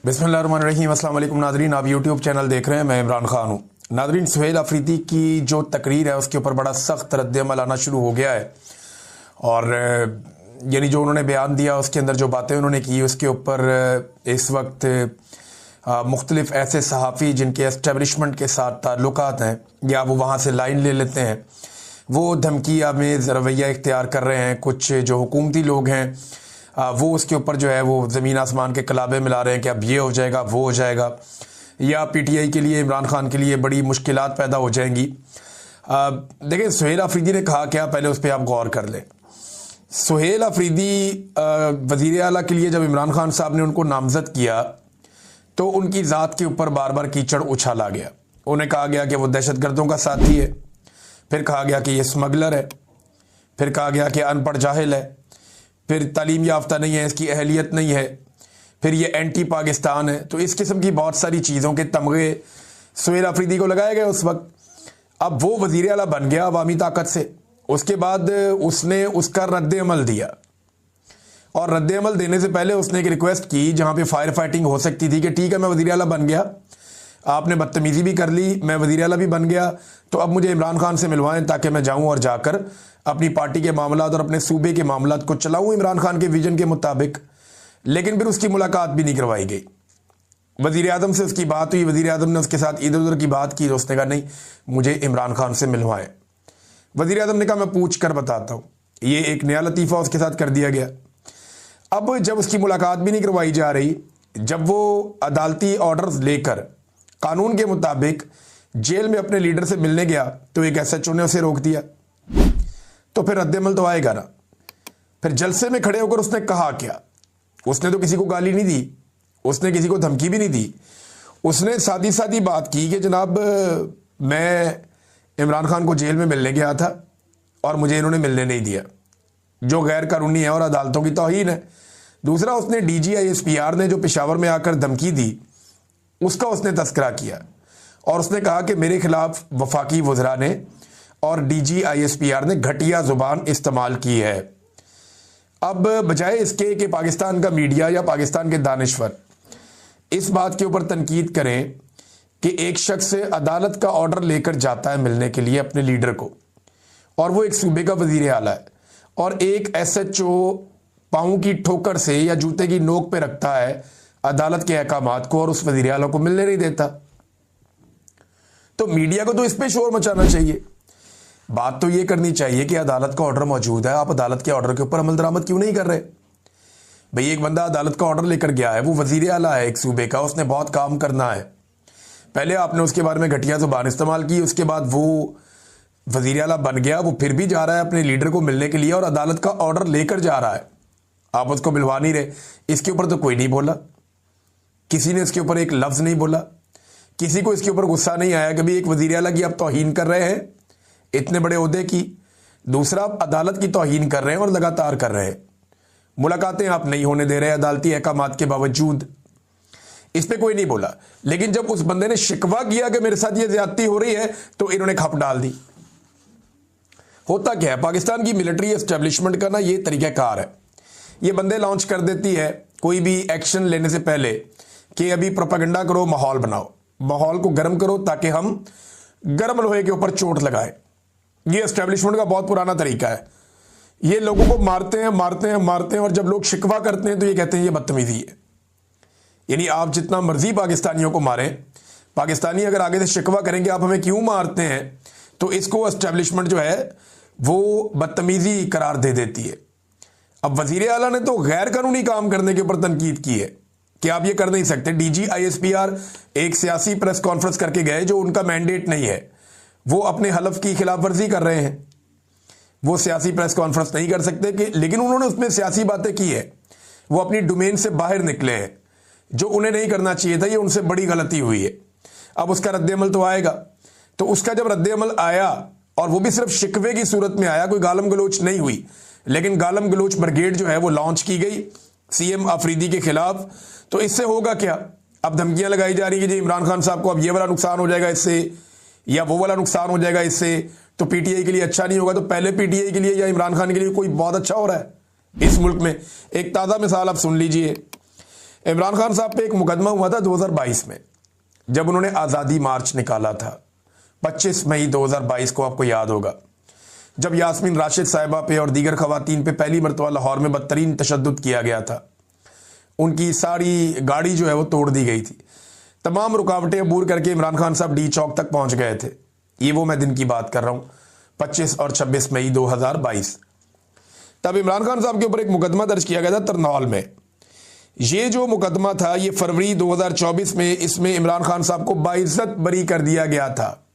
बिस्मिल्लाहिर्रहमानिर्रहीम। अस्सलाम वालेकुम नादरीन, आप यूट्यूब चैनल देख रहे हैं, मैं इमरान खान हूँ। नादरीन, सुहेल अफरीदी की जो तकरीर है उसके ऊपर बड़ा सख्त रद्द-ए-अमल आना शुरू हो गया है और यानी जो उन्होंने बयान दिया उसके अंदर जो बातें उन्होंने की उसके ऊपर इस वक्त मुख्तलिफ ऐसे सहाफ़ी जिनके एस्टेब्लिशमेंट के साथ ताल्लुकात हैं या वो वहाँ से लाइन ले लेते हैं, वो धमकी आमेज़ रवैया इख्तियार कर रहे हैं। कुछ जो हुकूमती लोग हैं वो उसके ऊपर जो है वो ज़मीन आसमान के कलाबे मिला रहे हैं कि अब ये हो जाएगा, वो हो जाएगा, या पीटीआई के लिए, इमरान खान के लिए बड़ी मुश्किलात पैदा हो जाएंगी। देखिए, सुहेल अफरीदी ने कहा क्या, पहले उस पर आप गौर कर लें। सुहेल अफरीदी वज़ीर आला के लिए जब इमरान खान साहब ने उनको नामज़द किया तो उनकी ज़ात के ऊपर बार बार कीचड़ उछाला गया। उन्हें कहा गया कि वो दहशतगर्दों का साथी है, फिर कहा गया कि ये स्मगलर है, फिर कहा गया कि अनपढ़ जाहिल है, फिर तालीम याफ्ता नहीं है, इसकी अहलियत नहीं है, फिर ये एंटी पाकिस्तान है। तो इस किस्म की बहुत सारी चीज़ों के तमगे सुहेल अफरीदी को लगाए गए उस वक्त। अब वो वज़ीर आला बन गया अवामी ताकत से, उसके बाद उसने उसका रद्द-ए-अमल दिया और रद्द-ए-अमल देने से पहले उसने एक रिक्वेस्ट की जहाँ पे फायर फाइटिंग हो सकती थी कि ठीक है, मैं वज़ीर आला बन गया, आपने बदतमीज़ी भी कर ली, मैं वज़ीर आला भी बन गया, तो अब मुझे इमरान खान से मिलवाएं ताकि मैं जाऊं और जाकर अपनी पार्टी के मामलात और अपने सूबे के मामलात को चलाऊं इमरान खान के विजन के मुताबिक। लेकिन फिर उसकी मुलाकात भी नहीं करवाई गई। वज़ीर आज़म से उसकी बात हुई, वज़ीर आज़म ने उसके साथ इधर उधर की बात की, तो उसने कहा नहीं, मुझे इमरान खान से मिलवाएं। वज़ीर आज़म ने कहा मैं पूछ कर बताता हूँ। ये एक नया लतीफ़ा उसके साथ कर दिया गया। अब जब उसकी मुलाकात भी नहीं करवाई जा रही, जब वो अदालती ऑर्डर्स लेकर कानून के मुताबिक जेल में अपने लीडर से मिलने गया तो एक एसएचओ ने उसे रोक दिया। तो फिर रद्द-ए-अमल तो आएगा ना। फिर जलसे में खड़े होकर उसने कहा क्या? उसने तो किसी को गाली नहीं दी, उसने किसी को धमकी भी नहीं दी। उसने सादी सादी बात की कि जनाब, मैं इमरान खान को जेल में मिलने गया था और मुझे इन्होंने मिलने नहीं दिया, जो गैर कानूनी है और अदालतों की तौहीन है। दूसरा, उसने DG-ISPR ने जो पेशावर में आकर धमकी दी उसका उसने तस्करा किया और उसने कहा कि मेरे खिलाफ वफाकी वज़रा ने और DG-ISPR ने घटिया ज़ुबान इस्तेमाल की है। अब बजाय इसके कि पाकिस्तान का मीडिया या पाकिस्तान के दानिश्वर इस बात के ऊपर तनकीद करें कि एक शख्स अदालत का ऑर्डर लेकर जाता है मिलने के लिए अपने लीडर को, और वो एक सूबे का वज़ीर आला है, और एक SHO पाँव की ठोकर से या जूते की नोक पे रखता है अदालत के अहकामात को और उस वज़ीर आला को मिलने नहीं देता, तो मीडिया को तो इस पे शोर मचाना चाहिए। बात तो ये करनी चाहिए कि अदालत का ऑर्डर मौजूद है, आप अदालत के ऑर्डर के ऊपर अमल दरामद क्यों नहीं कर रहे? भाई, एक बंदा अदालत का ऑर्डर लेकर गया है, वो वज़ीर आला है एक सूबे का, उसने बहुत काम करना है। पहले आपने उसके बारे में घटिया ज़ुबान इस्तेमाल की, उसके बाद वो वज़ीर आला बन गया, वो फिर भी जा रहा है अपने लीडर को मिलने के लिए और अदालत का ऑर्डर लेकर जा रहा है, आप उसको मिलवा नहीं रहे। इसके ऊपर तो कोई नहीं बोला, किसी ने इसके ऊपर एक लफ्ज़ नहीं बोला, किसी को इसके ऊपर गुस्सा नहीं आया कि भाई एक वज़ीर आला की आप तौहीन कर रहे हैं इतने बड़े ओहदे की। दूसरा, आप अदालत की तौहीन कर रहे हैं और लगातार कर रहे हैं, मुलाकातें आप नहीं होने दे रहे अदालती अहकामात के बावजूद। इस पे कोई नहीं बोला। लेकिन जब उस बंदे ने शिकवा किया कि मेरे साथ ये ज्यादती हो रही है, तो इन्होंने खप डाल दी। होता क्या है, पाकिस्तान की मिलिट्री एस्टेब्लिशमेंट का ना ये तरीक़ाकार है, ये बंदे लॉन्च कर देती है कोई भी एक्शन लेने से पहले कि अभी प्रोपेगेंडा करो, माहौल बनाओ, माहौल को गर्म करो ताकि हम गर्म लोहे के ऊपर चोट लगाए। ये एस्टेब्लिशमेंट का बहुत पुराना तरीका है। ये लोगों को मारते हैं मारते हैं मारते हैं, और जब लोग शिकवा करते हैं तो ये कहते हैं ये बदतमीजी है। यानी आप जितना मर्जी पाकिस्तानियों को मारें, पाकिस्तानी अगर आगे से शिकवा करेंगे आप हमें क्यों मारते हैं, तो इसको एस्टेब्लिशमेंट जो है वो बदतमीजी करार दे देती है। अब वज़ीर आला ने तो गैर कानूनी काम करने के ऊपर तनकीद की है कि आप ये कर नहीं सकते। DG-ISPR एक सियासी प्रेस कॉन्फ्रेंस करके गए जो उनका मैंडेट नहीं है, वो अपने हलफ की खिलाफ वर्जी कर रहे हैं, वो सियासी प्रेस कॉन्फ्रेंस नहीं कर सकते कि, लेकिन उन्होंने उसमें सियासी बातें की है, वो अपनी डोमेन से बाहर निकले हैं, जो उन्हें नहीं करना चाहिए था, ये उनसे बड़ी गलती हुई है। अब उसका रद्द-ए-अमल तो आएगा, तो उसका जब रद्द-ए-अमल आया, और वो भी सिर्फ शिकवे की सूरत में आया, कोई गालम गलोच नहीं हुई, लेकिन गालम गलोच ब्रिगेड जो है वो लॉन्च की गई CM अफरीदी के खिलाफ। तो इससे होगा क्या? अब धमकियां लगाई जा रही है कि जी इमरान खान साहब को अब ये वाला नुकसान हो जाएगा इससे, या वो वाला नुकसान हो जाएगा इससे, तो पीटीआई के लिए अच्छा नहीं होगा। तो पहले पीटीआई के लिए या इमरान खान के लिए कोई बहुत अच्छा हो रहा है इस मुल्क में? एक ताज़ा मिसाल आप सुन लीजिए, इमरान खान साहब पे एक मुकदमा हुआ था 2022 में, जब उन्होंने आज़ादी मार्च निकाला था 25 मई 2022 को, आपको याद होगा, जब यास्मीन राशिद साहिबा पे और दीगर खवातीन पे पहली मरतबा लाहौर में बदतरीन तशद्दुद किया गया था। उनकी सारी गाड़ी जो है वो तोड़ दी गई थी। तमाम रुकावटें अबूर करके इमरान खान साहब डी चौक तक पहुंच गए थे। ये वो मैं दिन की बात कर रहा हूं, 25 और 26 मई 2022। तब इमरान खान साहब के ऊपर एक मुकदमा दर्ज किया गया था तरनौल में। ये जो मुकदमा था ये फरवरी 2024 में, इसमें इमरान खान साहब को बाइज्जत बरी कर दिया गया था।